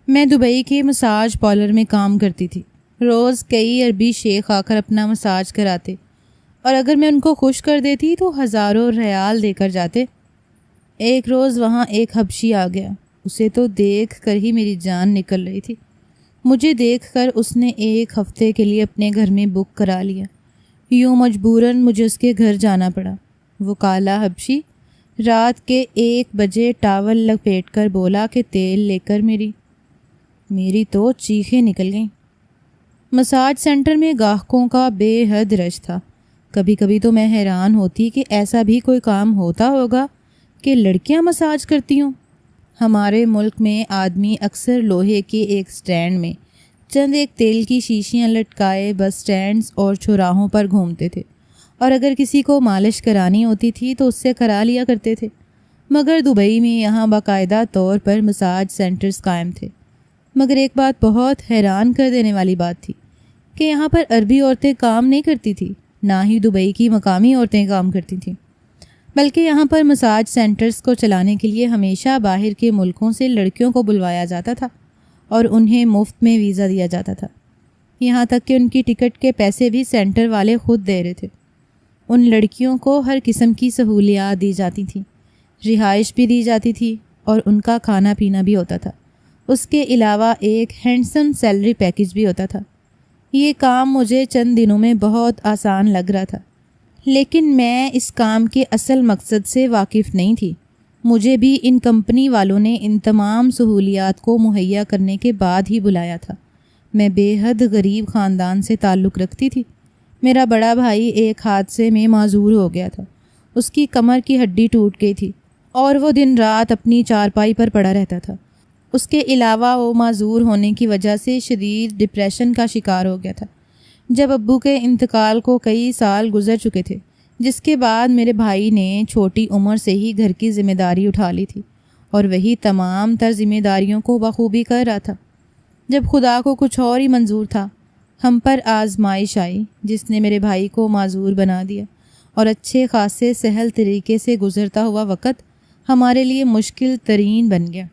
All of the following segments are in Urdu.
میں دبئی کے مساج پارلر میں کام کرتی تھی۔ روز کئی عربی شیخ آ کر اپنا مساج کراتے اور اگر میں ان کو خوش کر دیتی تو ہزاروں ریال دے کر جاتے۔ ایک روز وہاں ایک حبشی آ گیا، اسے تو دیکھ کر ہی میری جان نکل رہی تھی۔ مجھے دیکھ کر اس نے ایک ہفتے کے لیے اپنے گھر میں بک کرا لیا۔ یوں مجبوراً مجھے اس کے گھر جانا پڑا۔ وہ کالا حبشی رات کے 1 بجے ٹاول لپیٹ کر بولا کہ تیل لے کر میری تو چیخیں نکل گئیں۔ مساج سینٹر میں گاہکوں کا بے حد رش تھا۔ کبھی کبھی تو میں حیران ہوتی کہ ایسا بھی کوئی کام ہوتا ہوگا کہ لڑکیاں مساج کرتی ہوں۔ ہمارے ملک میں آدمی اکثر لوہے کے ایک سٹینڈ میں چند ایک تیل کی شیشیاں لٹکائے بس سٹینڈز اور چوراہوں پر گھومتے تھے، اور اگر کسی کو مالش کرانی ہوتی تھی تو اس سے کرا لیا کرتے تھے۔ مگر دبئی میں یہاں باقاعدہ طور پر مساج سینٹرز قائم تھے۔ مگر ایک بات بہت حیران کر دینے والی بات تھی کہ یہاں پر عربی عورتیں کام نہیں کرتی تھیں، نہ ہی دبئی کی مقامی عورتیں کام کرتی تھیں، بلکہ یہاں پر مساج سینٹرز کو چلانے کے لیے ہمیشہ باہر کے ملکوں سے لڑکیوں کو بلوایا جاتا تھا اور انہیں مفت میں ویزا دیا جاتا تھا۔ یہاں تک کہ ان کی ٹکٹ کے پیسے بھی سینٹر والے خود دے رہے تھے۔ ان لڑکیوں کو ہر قسم کی سہولیات دی جاتی تھیں، رہائش بھی دی جاتی تھی اور ان کا کھانا پینا بھی ہوتا تھا۔ اس کے علاوہ ایک ہینڈسم سیلری پیکج بھی ہوتا تھا۔ یہ کام مجھے چند دنوں میں بہت آسان لگ رہا تھا، لیکن میں اس کام کے اصل مقصد سے واقف نہیں تھی۔ مجھے بھی ان کمپنی والوں نے ان تمام سہولیات کو مہیا کرنے کے بعد ہی بلایا تھا۔ میں بے حد غریب خاندان سے تعلق رکھتی تھی۔ میرا بڑا بھائی ایک حادثے میں معذور ہو گیا تھا۔ اس کی کمر کی ہڈی ٹوٹ گئی تھی اور وہ دن رات اپنی چارپائی پر پڑا رہتا تھا۔ اس کے علاوہ وہ معذور ہونے کی وجہ سے شدید ڈپریشن کا شکار ہو گیا تھا۔ جب ابو کے انتقال کو کئی سال گزر چکے تھے، جس کے بعد میرے بھائی نے چھوٹی عمر سے ہی گھر کی ذمہ داری اٹھا لی تھی اور وہی تمام تر ذمہ داریوں کو بخوبی کر رہا تھا۔ جب خدا کو کچھ اور ہی منظور تھا، ہم پر آزمائش آئی جس نے میرے بھائی کو معذور بنا دیا، اور اچھے خاصے سہل طریقے سے گزرتا ہوا وقت ہمارے لیے مشکل ترین بن گیا۔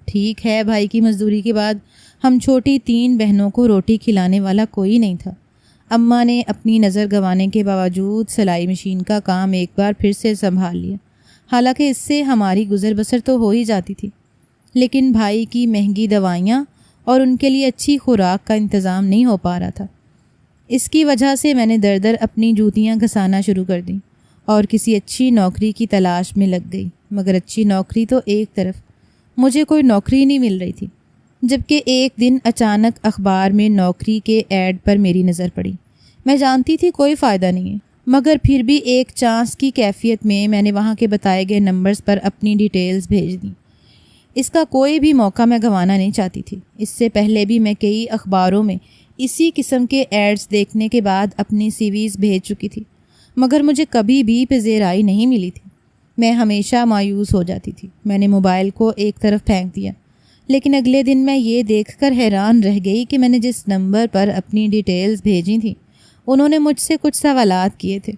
ٹھیک ہے، بھائی کی مزدوری کے بعد ہم چھوٹی 3 بہنوں کو روٹی کھلانے والا کوئی نہیں تھا۔ اماں نے اپنی نظر گنوانے کے باوجود سلائی مشین کا کام ایک بار پھر سے سنبھال لیا۔ حالانکہ اس سے ہماری گزر بسر تو ہو ہی جاتی تھی، لیکن بھائی کی مہنگی دوائیاں اور ان کے لیے اچھی خوراک کا انتظام نہیں ہو پا رہا تھا۔ اس کی وجہ سے میں نے در در اپنی جوتیاں گھسانا شروع کر دیں اور کسی اچھی نوکری کی تلاش میں لگ گئی۔ مگر اچھی نوکری تو ایک طرف، مجھے کوئی نوکری نہیں مل رہی تھی۔ جبکہ ایک دن اچانک اخبار میں نوکری کے ایڈ پر میری نظر پڑی۔ میں جانتی تھی کوئی فائدہ نہیں ہے، مگر پھر بھی ایک چانس کی کیفیت میں نے وہاں کے بتائے گئے نمبرز پر اپنی ڈیٹیلز بھیج دیں۔ اس کا کوئی بھی موقع میں گنوانا نہیں چاہتی تھی۔ اس سے پہلے بھی میں کئی اخباروں میں اسی قسم کے ایڈز دیکھنے کے بعد اپنی سی ویز بھیج چکی تھی، مگر مجھے کبھی بھی پذیرائی نہیں ملی تھی۔ میں ہمیشہ مایوس ہو جاتی تھی۔ میں نے موبائل کو ایک طرف پھینک دیا، لیکن اگلے دن میں یہ دیکھ کر حیران رہ گئی کہ میں نے جس نمبر پر اپنی ڈیٹیلز بھیجی تھیں انہوں نے مجھ سے کچھ سوالات کیے تھے۔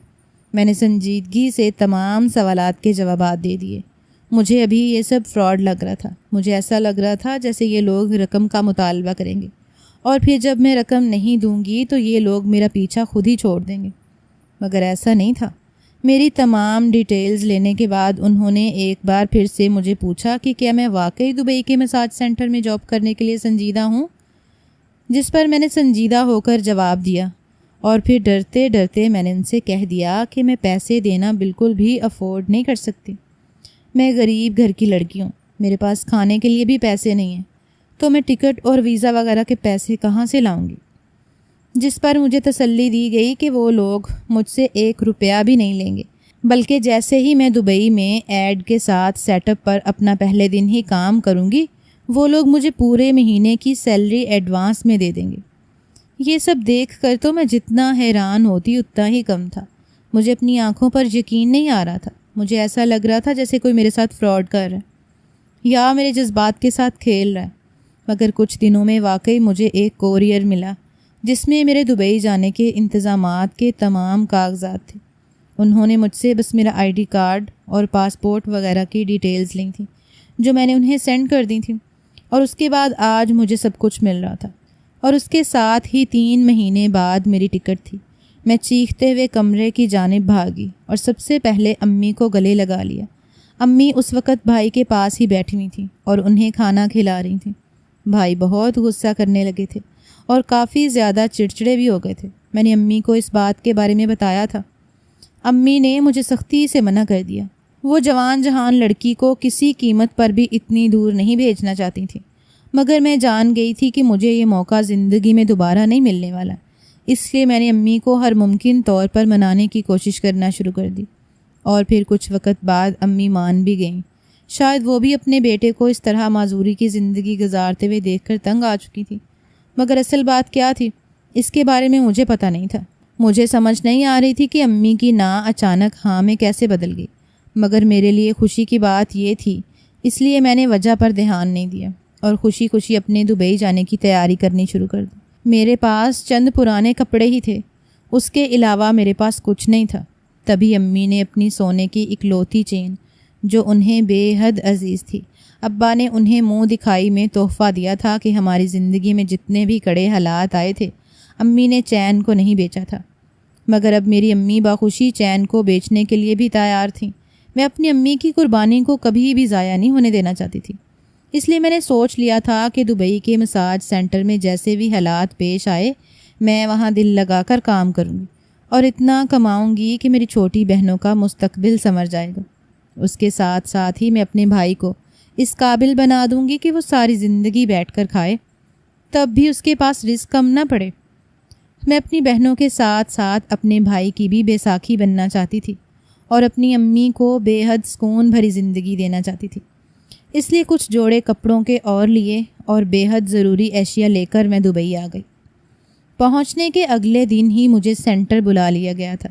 میں نے سنجیدگی سے تمام سوالات کے جوابات دے دیے۔ مجھے ابھی یہ سب فراڈ لگ رہا تھا۔ مجھے ایسا لگ رہا تھا جیسے یہ لوگ رقم کا مطالبہ کریں گے اور پھر جب میں رقم نہیں دوں گی تو یہ لوگ میرا پیچھا خود ہی چھوڑ دیں گے، مگر ایسا نہیں تھا۔ میری تمام ڈیٹیلز لینے کے بعد انہوں نے ایک بار پھر سے مجھے پوچھا کہ کیا میں واقعی دبئی کے مساج سینٹر میں جاب کرنے کے لیے سنجیدہ ہوں، جس پر میں نے سنجیدہ ہو کر جواب دیا، اور پھر ڈرتے ڈرتے میں نے ان سے کہہ دیا کہ میں پیسے دینا بالکل بھی افورڈ نہیں کر سکتی۔ میں غریب گھر کی لڑکی ہوں، میرے پاس کھانے کے لیے بھی پیسے نہیں ہیں، تو میں ٹکٹ اور ویزا وغیرہ کے پیسے کہاں سے لاؤں گی؟ جس پر مجھے تسلی دی گئی کہ وہ لوگ مجھ سے 1 روپیہ بھی نہیں لیں گے، بلکہ جیسے ہی میں دبئی میں ایڈ کے ساتھ سیٹ اپ پر اپنا پہلے دن ہی کام کروں گی، وہ لوگ مجھے پورے مہینے کی سیلری ایڈوانس میں دے دیں گے۔ یہ سب دیکھ کر تو میں جتنا حیران ہوتی اتنا ہی کم تھا۔ مجھے اپنی آنکھوں پر یقین نہیں آ رہا تھا۔ مجھے ایسا لگ رہا تھا جیسے کوئی میرے ساتھ فراڈ کر رہا ہے یا میرے جذبات کے ساتھ کھیل رہا ہے۔ مگر کچھ دنوں میں واقعی مجھے ایک کوریئر ملا جس میں میرے دبئی جانے کے انتظامات کے تمام کاغذات تھے۔ انہوں نے مجھ سے بس میرا ID کارڈ اور پاسپورٹ وغیرہ کی ڈیٹیلز لی تھیں جو میں نے انہیں سینڈ کر دی تھیں، اور اس کے بعد آج مجھے سب کچھ مل رہا تھا، اور اس کے ساتھ ہی 3 مہینے بعد میری ٹکٹ تھی۔ میں چیختے ہوئے کمرے کی جانب بھاگی اور سب سے پہلے امی کو گلے لگا لیا۔ امی اس وقت بھائی کے پاس ہی بیٹھی ہوئی تھیں اور انہیں کھانا کھلا رہی تھیں۔ بھائی بہت غصہ کرنے لگے تھے اور کافی زیادہ چڑچڑے بھی ہو گئے تھے۔ میں نے امی کو اس بات کے بارے میں بتایا تھا۔ امی نے مجھے سختی سے منع کر دیا۔ وہ جوان جہان لڑکی کو کسی قیمت پر بھی اتنی دور نہیں بھیجنا چاہتی تھیں، مگر میں جان گئی تھی کہ مجھے یہ موقع زندگی میں دوبارہ نہیں ملنے والا، اس لیے میں نے امی کو ہر ممکن طور پر منانے کی کوشش کرنا شروع کر دی، اور پھر کچھ وقت بعد امی مان بھی گئیں۔ شاید وہ بھی اپنے بیٹے کو اس طرح معذوری کی زندگی گزارتے ہوئے دیکھ کر تنگ آ چکی تھی، مگر اصل بات کیا تھی اس کے بارے میں مجھے پتہ نہیں تھا۔ مجھے سمجھ نہیں آ رہی تھی کہ امی کی نا اچانک ہاں میں کیسے بدل گئی، مگر میرے لیے خوشی کی بات یہ تھی، اس لیے میں نے وجہ پر دھیان نہیں دیا اور خوشی خوشی اپنے دبئی جانے کی تیاری کرنی شروع کر دی۔ میرے پاس چند پرانے کپڑے ہی تھے، اس کے علاوہ میرے پاس کچھ نہیں تھا۔ تبھی امی نے اپنی سونے کی اکلوتی چین، جو انہیں بے حد عزیز تھی، ابا نے انہیں منہ دکھائی میں تحفہ دیا تھا کہ ہماری زندگی میں جتنے بھی کڑے حالات آئے تھے، امی نے چین کو نہیں بیچا تھا۔ مگر اب میری امی باخوشی چین کو بیچنے کے لیے بھی تیار تھیں۔ میں اپنی امی کی قربانی کو کبھی بھی ضائع نہیں ہونے دینا چاہتی تھی، اس لیے میں نے سوچ لیا تھا کہ دبئی کے مساج سینٹر میں جیسے بھی حالات پیش آئے، میں وہاں دل لگا کر کام کروں گی اور اتنا کماؤں گی کہ میری چھوٹی بہنوں کا مستقبل سنور جائے گا۔ اس کے ساتھ ساتھ ہی میں اپنے بھائی کو اس قابل بنا دوں گی کہ وہ ساری زندگی بیٹھ کر کھائے، تب بھی اس کے پاس رزق کم نہ پڑے۔ میں اپنی بہنوں کے ساتھ ساتھ اپنے بھائی کی بھی بیساکھی بننا چاہتی تھی اور اپنی امی کو بے حد سکون بھری زندگی دینا چاہتی تھی، اس لیے کچھ جوڑے کپڑوں کے اور لیے اور بے حد ضروری اشیاء لے کر میں دبئی آ گئی۔ پہنچنے کے اگلے دن ہی مجھے سینٹر بلا لیا گیا تھا،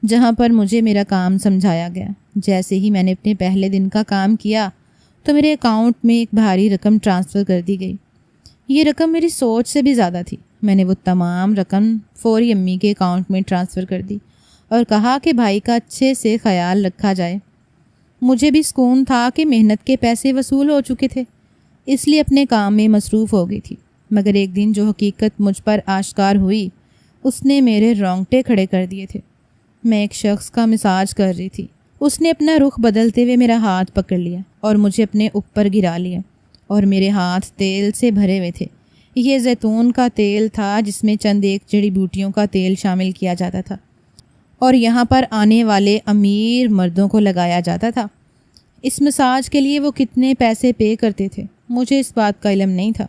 جہاں پر مجھے میرا کام سمجھایا گیا۔ جیسے ہی میں نے اپنے پہلے دن کا کام کیا تو میرے اکاؤنٹ میں ایک بھاری رقم ٹرانسفر کر دی گئی۔ یہ رقم میری سوچ سے بھی زیادہ تھی۔ میں نے وہ تمام رقم فوری امی کے اکاؤنٹ میں ٹرانسفر کر دی اور کہا کہ بھائی کا اچھے سے خیال رکھا جائے۔ مجھے بھی سکون تھا کہ محنت کے پیسے وصول ہو چکے تھے، اس لیے اپنے کام میں مصروف ہو گئی تھی۔ مگر ایک دن جو حقیقت مجھ پر آشکار ہوئی، اس نے میرے رونگٹے کھڑے کر دیے تھے۔ میں ایک شخص کا مساج کر رہی تھی، اس نے اپنا رخ بدلتے ہوئے میرا ہاتھ پکڑ لیا اور مجھے اپنے اوپر گرا لیا، اور میرے ہاتھ تیل سے بھرے ہوئے تھے۔ یہ زیتون کا تیل تھا جس میں چند ایک جڑی بوٹیوں کا تیل شامل کیا جاتا تھا اور یہاں پر آنے والے امیر مردوں کو لگایا جاتا تھا۔ اس مساج کے لیے وہ کتنے پیسے پے کرتے تھے مجھے اس بات کا علم نہیں تھا،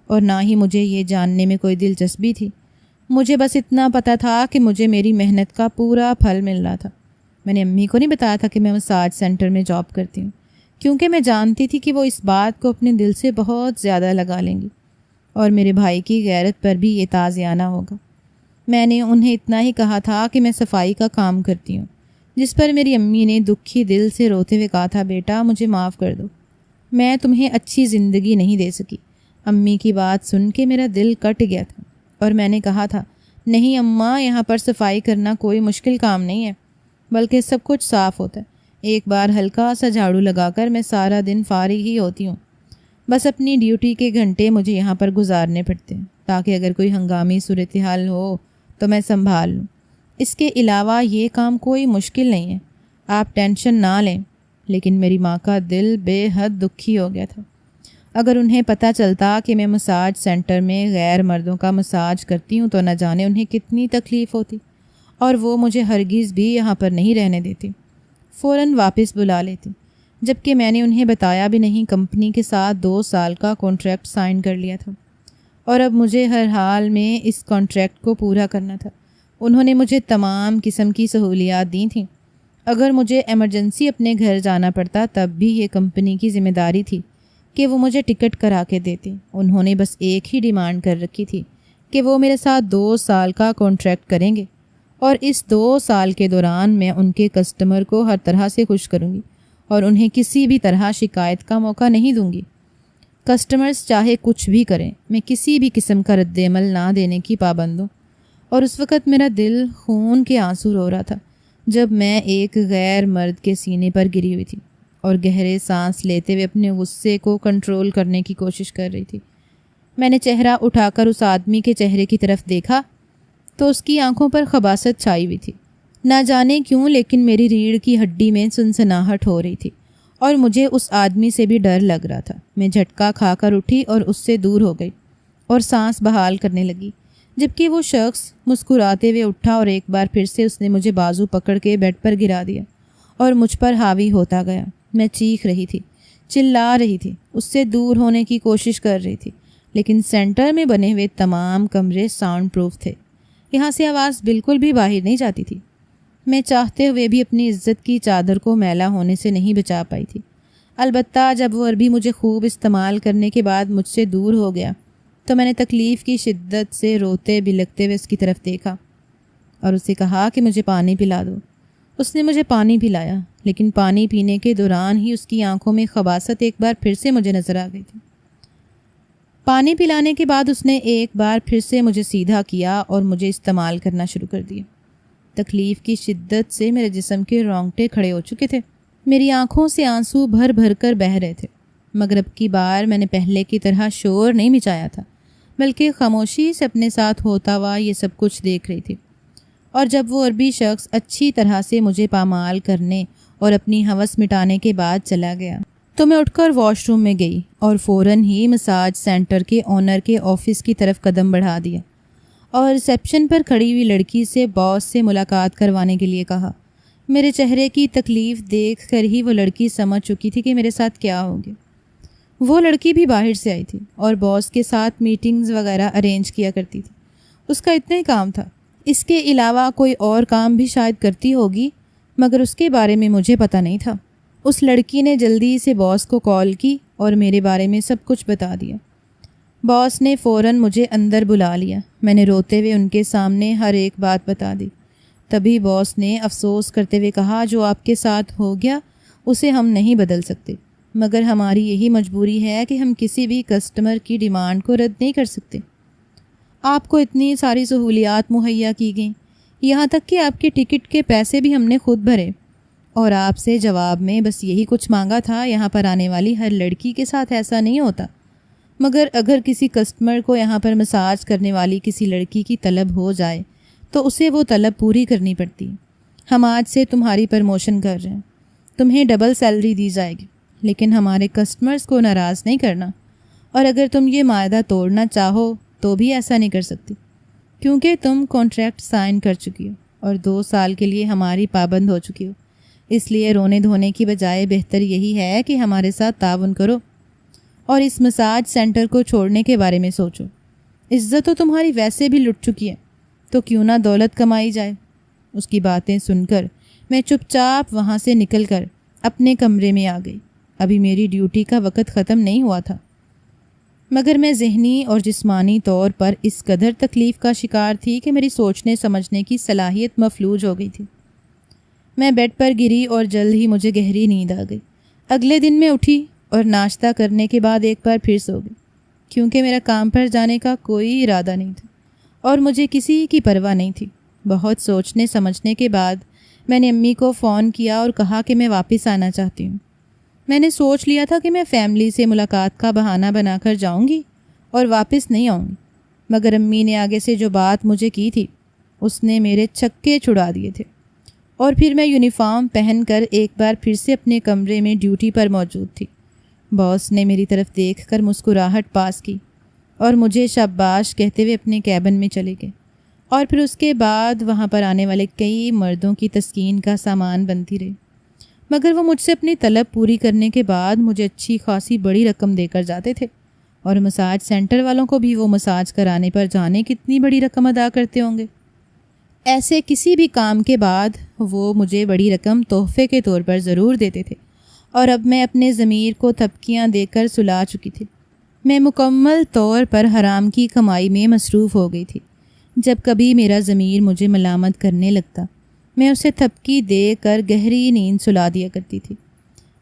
اور نہ ہی مجھے یہ جاننے میں کوئی دلچسپی تھی۔ مجھے بس اتنا پتہ تھا کہ مجھے میری محنت کا پورا پھل مل رہا تھا۔ میں نے امی کو نہیں بتایا تھا کہ میں مساج سینٹر میں جاب کرتی ہوں، کیونکہ میں جانتی تھی کہ وہ اس بات کو اپنے دل سے بہت زیادہ لگا لیں گی اور میرے بھائی کی غیرت پر بھی یہ تازیانہ ہوگا۔ میں نے انہیں اتنا ہی کہا تھا کہ میں صفائی کا کام کرتی ہوں، جس پر میری امی نے دکھی دل سے روتے ہوئے کہا تھا، بیٹا مجھے معاف کر دو، میں تمہیں اچھی زندگی نہیں دے سکی۔ امی کی بات سن کے میرا دل کٹ گیا تھا اور میں نے کہا تھا، نہیں اماں، یہاں پر صفائی کرنا کوئی مشکل کام نہیں ہے، بلکہ سب کچھ صاف ہوتا ہے۔ ایک بار ہلکا سا جھاڑو لگا کر میں سارا دن فارغ ہی ہوتی ہوں۔ بس اپنی ڈیوٹی کے گھنٹے مجھے یہاں پر گزارنے پڑتے ہیں تاکہ اگر کوئی ہنگامی صورتحال ہو تو میں سنبھال لوں۔ اس کے علاوہ یہ کام کوئی مشکل نہیں ہے، آپ ٹینشن نہ لیں۔ لیکن میری ماں کا دل بے حد دکھی ہو گیا تھا۔ اگر انہیں پتہ چلتا کہ میں مساج سینٹر میں غیر مردوں کا مساج کرتی ہوں تو نہ جانے انہیں کتنی تکلیف ہوتی، اور وہ مجھے ہرگز بھی یہاں پر نہیں رہنے دیتی، فوراً واپس بلا لیتی۔ جبکہ میں نے انہیں بتایا بھی نہیں، کمپنی کے ساتھ 2 سال کا کانٹریکٹ سائن کر لیا تھا اور اب مجھے ہر حال میں اس کانٹریکٹ کو پورا کرنا تھا۔ انہوں نے مجھے تمام قسم کی سہولیات دی تھیں۔ اگر مجھے ایمرجنسی اپنے گھر جانا پڑتا تب بھی یہ کمپنی کی ذمہ داری تھی کہ وہ مجھے ٹکٹ کرا کے دیتے۔ انہوں نے بس ایک ہی ڈیمانڈ کر رکھی تھی کہ وہ میرے ساتھ 2 سال کا کانٹریکٹ کریں گے، اور اس 2 سال کے دوران میں ان کے کسٹمر کو ہر طرح سے خوش کروں گی اور انہیں کسی بھی طرح شکایت کا موقع نہیں دوں گی۔ کسٹمرز چاہے کچھ بھی کریں، میں کسی بھی قسم کا رد عمل نہ دینے کی پابند ہوں۔ اور اس وقت میرا دل خون کے آنسو رو رہا تھا جب میں ایک غیر مرد کے سینے پر گری ہوئی تھی اور گہرے سانس لیتے ہوئے اپنے غصے کو کنٹرول کرنے کی کوشش کر رہی تھی۔ میں نے چہرہ اٹھا کر اس آدمی کے چہرے کی طرف دیکھا تو اس کی آنکھوں پر خباثت چھائی ہوئی تھی۔ نہ جانے کیوں لیکن میری ریڑھ کی ہڈی میں سنسناہٹ ہو رہی تھی اور مجھے اس آدمی سے بھی ڈر لگ رہا تھا۔ میں جھٹکا کھا کر اٹھی اور اس سے دور ہو گئی اور سانس بحال کرنے لگی، جبکہ وہ شخص مسکراتے ہوئے اٹھا اور ایک بار پھر سے اس نے مجھے بازو پکڑ کے بیڈ پر گرا دیا اور مجھ پر حاوی ہوتا گیا۔ میں چیخ رہی تھی، چلا رہی تھی، اس سے دور ہونے کی کوشش کر رہی تھی، لیکن سینٹر میں بنے ہوئے تمام کمرے ساؤنڈ پروف تھے۔ یہاں سے آواز بالکل بھی باہر نہیں جاتی تھی۔ میں چاہتے ہوئے بھی اپنی عزت کی چادر کو میلا ہونے سے نہیں بچا پائی تھی۔ البتہ جب وہ عربی مجھے خوب استعمال کرنے کے بعد مجھ سے دور ہو گیا تو میں نے تکلیف کی شدت سے روتے بلکتے ہوئے اس کی طرف دیکھا اور اسے کہا کہ مجھے پانی پلا دو۔ اس نے مجھے پانی پلایا، لیکن پانی پینے کے دوران ہی اس کی آنکھوں میں خباثت ایک بار پھر سے مجھے نظر آ گئی تھی۔ پانی پلانے کے بعد اس نے ایک بار پھر سے مجھے سیدھا کیا اور مجھے استعمال کرنا شروع کر دیا۔ تکلیف کی شدت سے میرے جسم کے رونگٹے کھڑے ہو چکے تھے، میری آنکھوں سے آنسو بھر بھر کر بہہ رہے تھے، مگر اب کی بار میں نے پہلے کی طرح شور نہیں مچایا تھا، بلکہ خاموشی سے اپنے ساتھ ہوتا ہوا یہ سب کچھ دیکھ رہی تھی۔ اور جب وہ عربی شخص اچھی طرح سے مجھے پامال کرنے اور اپنی ہوس مٹانے کے بعد چلا گیا تو میں اٹھ کر واش روم میں گئی اور فوراً ہی مساج سینٹر کے آنر کے آفس کی طرف قدم بڑھا دیا اور ریسیپشن پر کھڑی ہوئی لڑکی سے باس سے ملاقات کروانے کے لیے کہا۔ میرے چہرے کی تکلیف دیکھ کر ہی وہ لڑکی سمجھ چکی تھی کہ میرے ساتھ کیا ہو گیا۔ وہ لڑکی بھی باہر سے آئی تھی اور باس کے ساتھ میٹنگز وغیرہ ارینج کیا کرتی تھی۔ اس کا اتنا ہی کام تھا، اس کے علاوہ کوئی اور کام بھی شاید کرتی ہوگی، مگر اس کے بارے میں مجھے پتہ نہیں تھا۔ اس لڑکی نے جلدی سے باس کو کال کی اور میرے بارے میں سب کچھ بتا دیا۔ باس نے فوراً مجھے اندر بلا لیا۔ میں نے روتے ہوئے ان کے سامنے ہر ایک بات بتا دی۔ تبھی باس نے افسوس کرتے ہوئے کہا، جو آپ کے ساتھ ہو گیا اسے ہم نہیں بدل سکتے، مگر ہماری یہی مجبوری ہے کہ ہم کسی بھی کسٹمر کی ڈیمانڈ کو رد نہیں کر سکتے۔ آپ کو اتنی ساری سہولیات مہیا کی گئیں، یہاں تک کہ آپ کے ٹکٹ کے پیسے بھی ہم نے خود بھرے، اور آپ سے جواب میں بس یہی کچھ مانگا تھا۔ یہاں پر آنے والی ہر لڑکی کے ساتھ ایسا نہیں ہوتا، مگر اگر کسی کسٹمر کو یہاں پر مساج کرنے والی کسی لڑکی کی طلب ہو جائے تو اسے وہ طلب پوری کرنی پڑتی ہے۔ ہم آج سے تمہاری پروموشن کر رہے ہیں، تمہیں ڈبل سیلری دی جائے گی، لیکن ہمارے کسٹمرز کو ناراض نہیں کرنا، اور اگر تم یہ معاہدہ توڑنا چاہو تو بھی ایسا نہیں کر سکتی، کیونکہ تم کانٹریکٹ سائن کر چکی ہو اور 2 سال کے لیے ہماری پابند ہو چکی ہو۔ اس لیے رونے دھونے کی بجائے بہتر یہی ہے کہ ہمارے ساتھ تعاون کرو اور اس مساج سینٹر کو چھوڑنے کے بارے میں سوچو۔ عزت تو تمہاری ویسے بھی لٹ چکی ہے، تو کیوں نہ دولت کمائی جائے۔ اس کی باتیں سن کر میں چپ چاپ وہاں سے نکل کر اپنے کمرے میں آ گئی۔ ابھی میری ڈیوٹی کا وقت ختم نہیں ہوا تھا، مگر میں ذہنی اور جسمانی طور پر اس قدر تکلیف کا شکار تھی کہ میری سوچنے سمجھنے کی صلاحیت مفلوج ہو گئی تھی۔ میں بیڈ پر گری اور جلد ہی مجھے گہری نیند آ گئی۔ اگلے دن میں اٹھی اور ناشتہ کرنے کے بعد ایک بار پھر سو گئی، کیونکہ میرا کام پر جانے کا کوئی ارادہ نہیں تھا اور مجھے کسی کی پرواہ نہیں تھی۔ بہت سوچنے سمجھنے کے بعد میں نے امی کو فون کیا اور کہا کہ میں واپس آنا چاہتی ہوں۔ میں نے سوچ لیا تھا کہ میں فیملی سے ملاقات کا بہانہ بنا کر جاؤں گی اور واپس نہیں آؤں گی، مگر امی نے آگے سے جو بات مجھے کی تھی اس نے میرے چھکے چھڑا دیے تھے، اور پھر میں یونیفارم پہن کر ایک بار پھر سے اپنے کمرے میں ڈیوٹی پر موجود تھی۔ باس نے میری طرف دیکھ کر مسکراہٹ پاس کی اور مجھے شاباش کہتے ہوئے اپنے کیبن میں چلے گئے، اور پھر اس کے بعد وہاں پر آنے والے کئی مردوں کی تسکین کا سامان بنتی رہی، مگر وہ مجھ سے اپنی طلب پوری کرنے کے بعد مجھے اچھی خاصی بڑی رقم دے کر جاتے تھے، اور مساج سینٹر والوں کو بھی وہ مساج کرانے پر جانے کتنی بڑی رقم ادا کرتے ہوں گے۔ ایسے کسی بھی کام کے بعد وہ مجھے بڑی رقم تحفے کے طور پر ضرور دیتے تھے، اور اب میں اپنے ضمیر کو تھپکیاں دے کر سلا چکی تھی۔ میں مکمل طور پر حرام کی کمائی میں مصروف ہو گئی تھی۔ جب کبھی میرا ضمیر مجھے ملامت کرنے لگتا، میں اسے تھپکی دے کر گہری نیند سلا دیا کرتی تھی۔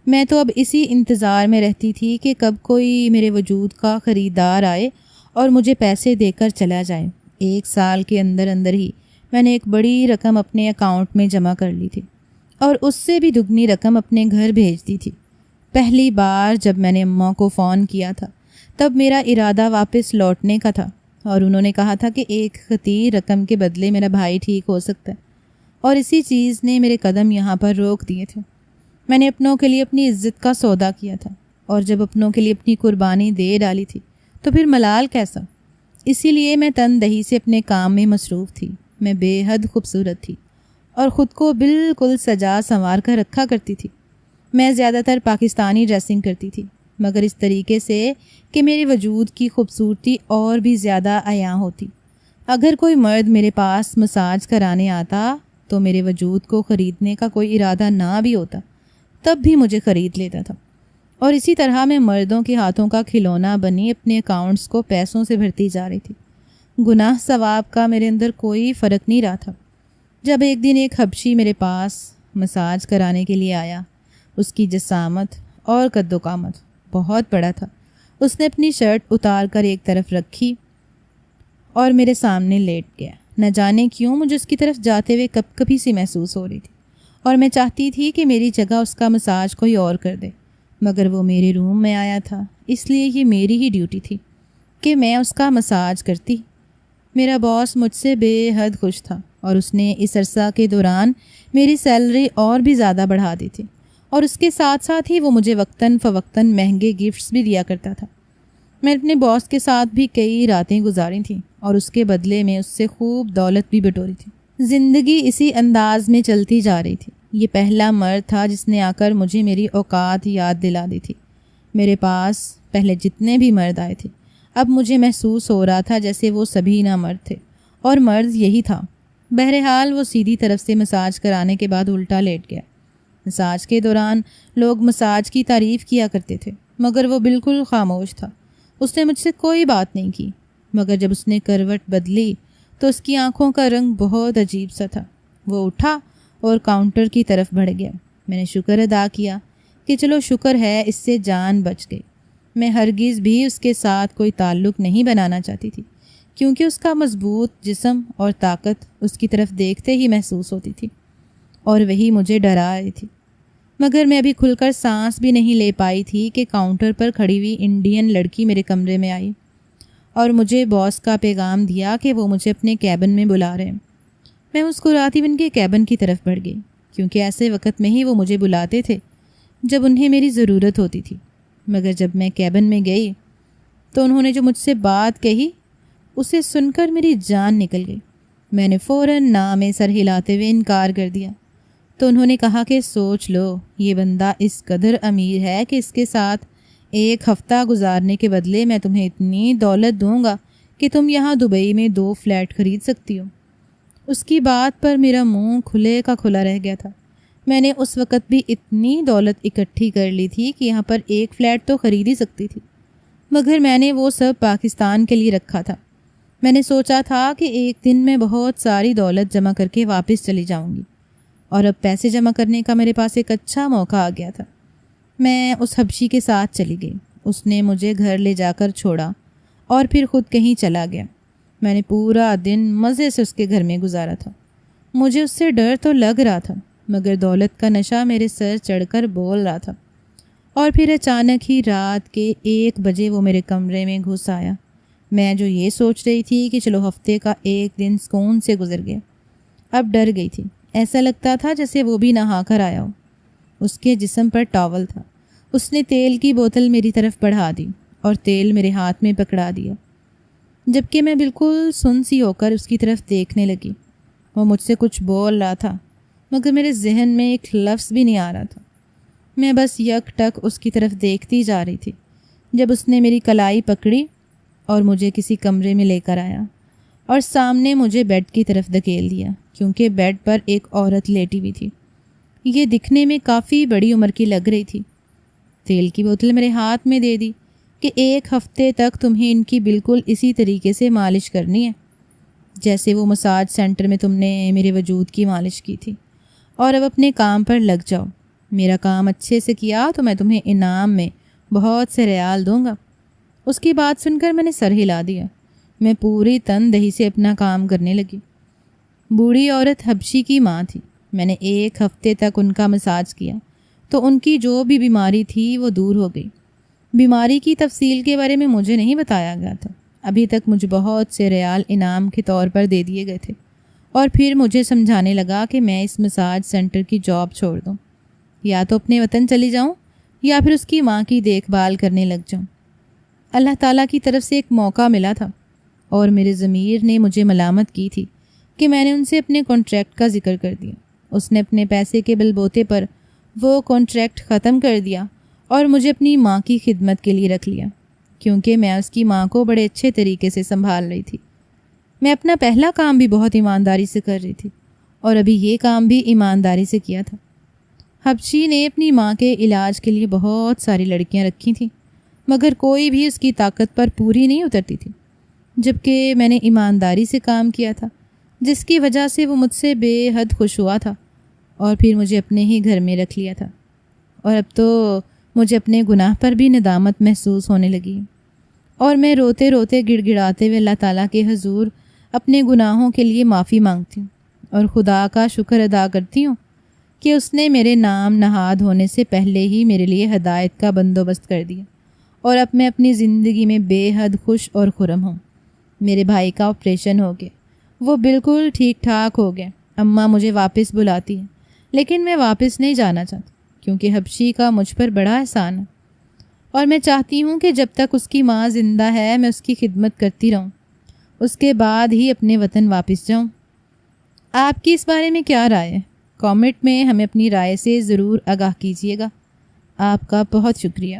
میں تو اب اسی انتظار میں رہتی تھی کہ کب کوئی میرے وجود کا خریدار آئے اور مجھے پیسے دے کر چلا جائے۔ 1 سال کے اندر اندر ہی میں نے ایک بڑی رقم اپنے اکاؤنٹ میں جمع کر لی تھی، اور اس سے بھی دگنی رقم اپنے گھر بھیج دی تھی۔ پہلی بار جب میں نے اماں کو فون کیا تھا تب میرا ارادہ واپس لوٹنے کا تھا، اور انہوں نے کہا تھا کہ ایک خطیر رقم کے بدلے میرا بھائی ٹھیک ہو سکتا ہے، اور اسی چیز نے میرے قدم یہاں پر روک دیے تھے۔ میں نے اپنوں کے لیے اپنی عزت کا سودا کیا تھا، اور جب اپنوں کے لیے اپنی قربانی دے ڈالی تھی تو پھر ملال کیسا؟ اسی لیے میں تن دہی سے اپنے کام میں مصروف تھی۔ میں بے حد خوبصورت تھی اور خود کو بالکل سجا سنوار کر رکھا کرتی تھی۔ میں زیادہ تر پاکستانی ڈریسنگ کرتی تھی، مگر اس طریقے سے کہ میرے وجود کی خوبصورتی اور بھی زیادہ عیاں ہوتی۔ اگر کوئی مرد میرے پاس مساج کرانے آتا تو میرے وجود کو خریدنے کا کوئی ارادہ نہ بھی ہوتا تب بھی مجھے خرید لیتا تھا، اور اسی طرح میں مردوں کے ہاتھوں کا کھلونا بنی اپنے اکاؤنٹس کو پیسوں سے بھرتی جا رہی تھی۔ گناہ ثواب کا میرے اندر کوئی فرق نہیں رہا تھا۔ جب ایک دن ایک حبشی میرے پاس مساج کرانے کے لیے آیا، اس کی جسامت اور قد و قامت بہت بڑا تھا۔ اس نے اپنی شرٹ اتار کر ایک طرف رکھی اور میرے سامنے لیٹ گیا۔ نہ جانے کیوں مجھے اس کی طرف جاتے ہوئے کپ کپی سی محسوس ہو رہی تھی، اور میں چاہتی تھی کہ میری جگہ اس کا مساج کوئی اور کر دے، مگر وہ میرے روم میں آیا تھا، اس لیے یہ میری ہی ڈیوٹی تھی کہ میں اس کا مساج کرتی۔ میرا باس مجھ سے بے حد خوش تھا، اور اس نے اس عرصہ کے دوران میری سیلری اور بھی زیادہ بڑھا دی تھی، اور اس کے ساتھ ساتھ ہی وہ مجھے وقتاً فوقتاً مہنگے گفٹس بھی دیا کرتا تھا۔ میں اپنے باس کے ساتھ بھی کئی راتیں گزاری تھیں، اور اس کے بدلے میں اس سے خوب دولت بھی بٹوری تھی۔ زندگی اسی انداز میں چلتی جا رہی تھی۔ یہ پہلا مرد تھا جس نے آ کر مجھے میری اوقات یاد دلا دی تھی۔ میرے پاس پہلے جتنے بھی مرد آئے تھے، اب مجھے محسوس ہو رہا تھا جیسے وہ سبھی نامرد تھے، اور مرد یہی تھا۔ بہرحال وہ سیدھی طرف سے مساج کرانے کے بعد الٹا لیٹ گیا۔ مساج کے دوران لوگ مساج کی تعریف کیا کرتے تھے، مگر وہ بالکل خاموش تھا۔ اس نے مجھ سے کوئی بات نہیں کی، مگر جب اس نے کروٹ بدلی تو اس کی آنکھوں کا رنگ بہت عجیب سا تھا۔ وہ اٹھا اور کاؤنٹر کی طرف بڑھ گیا۔ میں نے شکر ادا کیا کہ چلو شکر ہے اس سے جان بچ گئی۔ میں ہرگز بھی اس کے ساتھ کوئی تعلق نہیں بنانا چاہتی تھی، کیونکہ اس کا مضبوط جسم اور طاقت اس کی طرف دیکھتے ہی محسوس ہوتی تھی، اور وہی مجھے ڈرا رہی تھی۔ مگر میں ابھی کھل کر سانس بھی نہیں لے پائی تھی کہ کاؤنٹر پر کھڑی ہوئی انڈین لڑکی میرے کمرے میں آئی اور مجھے باس کا پیغام دیا کہ وہ مجھے اپنے کیبن میں بلا رہے ہیں۔ میں مسکراتی ہوئے ان کے کیبن کی طرف بڑھ گئی، کیونکہ ایسے وقت میں ہی وہ مجھے بلاتے تھے جب انہیں میری ضرورت ہوتی تھی۔ مگر جب میں کیبن میں گئی تو انہوں نے جو مجھ سے بات کہی اسے سن کر میری جان نکل گئی۔ میں نے فوراً نہ میں سر ہلاتے ہوئے انکار کر دیا۔ تو انہوں نے کہا کہ سوچ لو، یہ بندہ اس قدر امیر ہے کہ اس کے ساتھ ایک ہفتہ گزارنے کے بدلے میں تمہیں اتنی دولت دوں گا کہ تم یہاں دبئی میں 2 فلیٹ خرید سکتی ہو۔ اس کی بات پر میرا منہ کھلے کا کھلا رہ گیا تھا۔ میں نے اس وقت بھی اتنی دولت اکٹھی کر لی تھی کہ یہاں پر 1 فلیٹ تو خرید ہی سکتی تھی، مگر میں نے وہ سب پاکستان کے لیے رکھا تھا۔ میں نے سوچا تھا کہ ایک دن میں بہت ساری دولت جمع کر کے واپس چلی جاؤں گی، اور اب پیسے جمع کرنے کا میرے پاس ایک اچھا موقع آ گیا تھا۔ میں اس حبشی کے ساتھ چلی گئی۔ اس نے مجھے گھر لے جا کر چھوڑا اور پھر خود کہیں چلا گیا۔ میں نے پورا دن مزے سے اس کے گھر میں گزارا تھا۔ مجھے اس سے ڈر تو لگ رہا تھا، مگر دولت کا نشہ میرے سر چڑھ کر بول رہا تھا۔ اور پھر اچانک ہی رات کے 1 بجے وہ میرے کمرے میں گھس آیا۔ میں جو یہ سوچ رہی تھی کہ چلو ہفتے کا ایک دن سکون سے گزر گیا، اب ڈر گئی تھی۔ ایسا لگتا تھا جیسے وہ بھی نہا کر آیا ہو۔ اس کے جسم پر ٹاول تھا۔ اس نے تیل کی بوتل میری طرف بڑھا دی اور تیل میرے ہاتھ میں پکڑا دیا، جبکہ میں بالکل سن سی ہو کر اس کی طرف دیکھنے لگی۔ وہ مجھ سے کچھ بول رہا تھا، مگر میرے ذہن میں ایک لفظ بھی نہیں آ رہا تھا۔ میں بس یک ٹک اس کی طرف دیکھتی جا رہی تھی جب اس نے میری کلائی پکڑی اور مجھے کسی کمرے میں لے کر آیا اور سامنے مجھے بیڈ کی طرف دھکیل دیا، کیونکہ بیڈ پر ایک عورت لیٹی ہوئی تھی۔ یہ دکھنے میں کافی بڑی عمر کی لگ رہی تھی۔ تیل کی بوتل میرے ہاتھ میں دے دی کہ 1 ہفتے تک تمہیں ان کی بالکل اسی طریقے سے مالش کرنی ہے جیسے وہ مساج سینٹر میں تم نے میرے وجود کی مالش کی تھی، اور اب اپنے کام پر لگ جاؤ۔ میرا کام اچھے سے کیا تو میں تمہیں انعام میں بہت سے ریال دوں گا۔ اس کی بات سن کر میں نے سر ہلا دیا۔ میں پوری تن دہی سے اپنا کام کرنے لگی۔ بوڑھی عورت حبشی کی ماں تھی۔ میں نے 1 ہفتے تک ان کا مساج کیا۔ تو ان کی جو بھی بیماری تھی وہ دور ہو گئی۔ بیماری کی تفصیل کے بارے میں مجھے نہیں بتایا گیا تھا۔ ابھی تک مجھے بہت سے ریال انعام کے طور پر دے دیے گئے تھے، اور پھر مجھے سمجھانے لگا کہ میں اس مساج سینٹر کی جاب چھوڑ دوں، یا تو اپنے وطن چلی جاؤں یا پھر اس کی ماں کی دیکھ بھال کرنے لگ جاؤں۔ اللہ تعالیٰ کی طرف سے ایک موقع ملا تھا، اور میرے ضمیر نے مجھے ملامت کی تھی کہ میں نے ان سے اپنے کانٹریکٹ کا ذکر کر دیا۔ اس نے اپنے پیسے کے بل بوتے پر وہ کانٹریکٹ ختم کر دیا اور مجھے اپنی ماں کی خدمت کے لیے رکھ لیا، کیونکہ میں اس کی ماں کو بڑے اچھے طریقے سے سنبھال رہی تھی۔ میں اپنا پہلا کام بھی بہت ایمانداری سے کر رہی تھی، اور ابھی یہ کام بھی ایمانداری سے کیا تھا۔ حبشی نے اپنی ماں کے علاج کے لیے بہت ساری لڑکیاں رکھی تھیں، مگر کوئی بھی اس کی طاقت پر پوری نہیں اترتی تھی، جبکہ میں نے ایمانداری سے کام کیا تھا، جس کی وجہ سے وہ مجھ سے بے حد خوش ہوا تھا، اور پھر مجھے اپنے ہی گھر میں رکھ لیا تھا۔ اور اب تو مجھے اپنے گناہ پر بھی ندامت محسوس ہونے لگی، اور میں روتے روتے گڑ گڑاتے ہوئے اللہ تعالیٰ کے حضور اپنے گناہوں کے لیے معافی مانگتی ہوں، اور خدا کا شکر ادا کرتی ہوں کہ اس نے میرے نام نہاد ہونے سے پہلے ہی میرے لیے ہدایت کا بندوبست کر دیا، اور اب میں اپنی زندگی میں بے حد خوش اور خرم ہوں۔ میرے بھائی کا آپریشن ہو گیا، وہ بالکل ٹھیک ٹھاک ہو گیا۔ اماں مجھے واپس بلاتی ہیں، لیکن میں واپس نہیں جانا چاہتی، کیونکہ حبشی کا مجھ پر بڑا احسان ہے، اور میں چاہتی ہوں کہ جب تک اس کی ماں زندہ ہے میں اس کی خدمت کرتی رہوں، اس کے بعد ہی اپنے وطن واپس جاؤں۔ آپ کی اس بارے میں کیا رائے ہے؟ کامنٹ میں ہمیں اپنی رائے سے ضرور آگاہ کیجیے گا۔ آپ کا بہت شکریہ۔